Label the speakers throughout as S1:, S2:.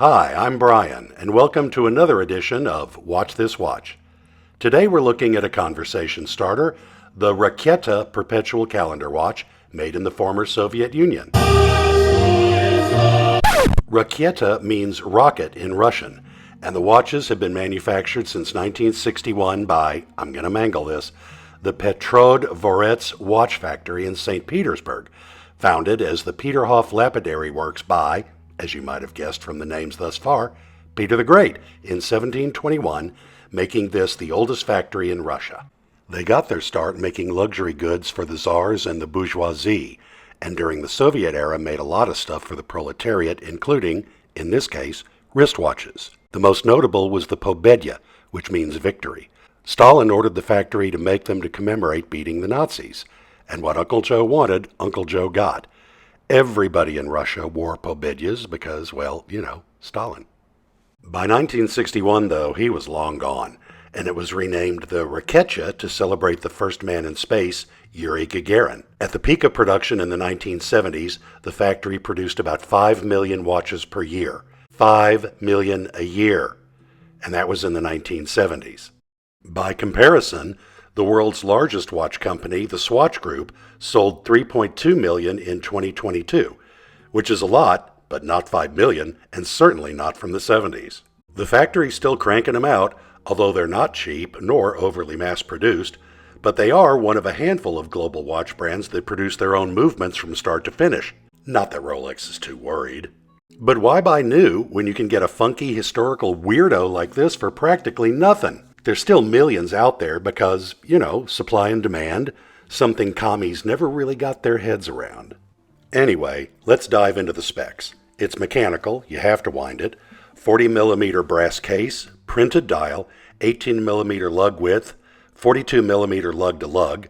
S1: Hi, I'm Brian, and welcome to another edition of Watch This Watch. Today we're looking at a conversation starter, the Raketa Perpetual calendar watch made in the former Soviet Union. Raketa means rocket in Russian, and the watches have been manufactured since 1961 by, I'm going to mangle this, the Perpetual watch factory in St. Petersburg, founded as the Peterhof Lapidary Works by, as you might have guessed from the names thus far, Peter the Great in 1721, making this the oldest factory in Russia. They got their start making luxury goods for the czars and the bourgeoisie, and during the Soviet era made a lot of stuff for the proletariat, including, in this case, wristwatches. The most notable was the Pobedya, which means victory. Stalin ordered the factory to make them to commemorate beating the Nazis, and what Uncle Joe wanted, Uncle Joe got. Everybody in Russia wore Pobedyas because, well, Stalin. By 1961, though, he was long gone, and it was renamed the Raketa to celebrate the first man in space, Yuri Gagarin. At the peak of production in the 1970s, the factory produced about 5 million watches per year. 5 million a year. And that was in the 1970s. By comparison, the world's largest watch company, the Swatch Group, sold 3.2 million in 2022, which is a lot, but not 5 million, and certainly not from the 70s. The factory's still cranking them out, although they're not cheap nor overly mass-produced, but they are one of a handful of global watch brands that produce their own movements from start to finish. Not that Rolex is too worried. But why buy new when you can get a funky historical weirdo like this for practically nothing? There's still millions out there because, supply and demand, something commies never really got their heads around. Anyway, let's dive into the specs. It's mechanical, you have to wind it, 40mm brass case, printed dial, 18mm lug width, 42mm lug to lug,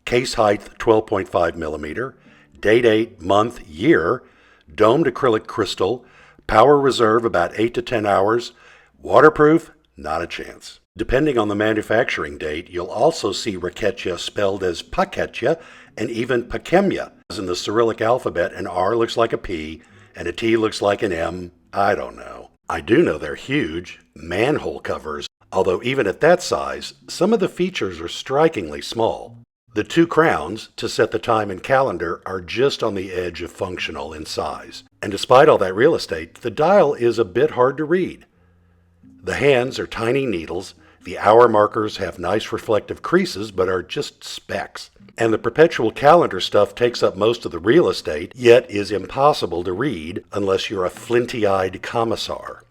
S1: case height 12.5mm, date, month, year, domed acrylic crystal, power reserve about 8 to 10 hours, waterproof, not a chance. Depending on the manufacturing date, you'll also see Raketa spelled as Paketya and even Pakemya. In the Cyrillic alphabet, an R looks like a P and a T looks like an M. I don't know. I do know they're huge, manhole covers, although even at that size, some of the features are strikingly small. The two crowns, to set the time and calendar, are just on the edge of functional in size. And despite all that real estate, the dial is a bit hard to read. The hands are tiny needles, the hour markers have nice reflective creases but are just specks. And the perpetual calendar stuff takes up most of the real estate, yet is impossible to read unless you're a flinty-eyed commissar.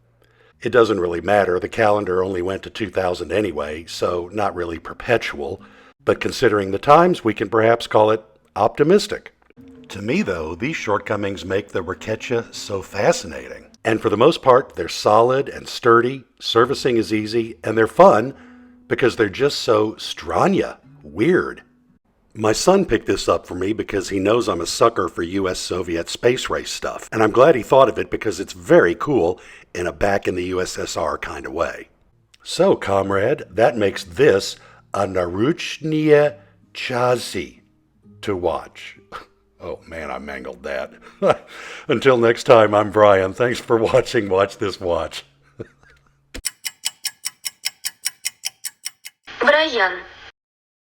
S1: It doesn't really matter, the calendar only went to 2000 anyway, so not really perpetual, but considering the times, we can perhaps call it optimistic. To me, though, these shortcomings make the Raketa so fascinating. And for the most part, they're solid and sturdy, servicing is easy, and they're fun because they're just so stranya, weird. My son picked this up for me because he knows I'm a sucker for US-Soviet space race stuff, and I'm glad he thought of it because it's very cool in a back in the USSR kind of way. So, comrade, that makes this a naruchnie chazi to watch. Oh man, I mangled that. Until next time, I'm Brian. Thanks for watching Watch This Watch.
S2: Brian.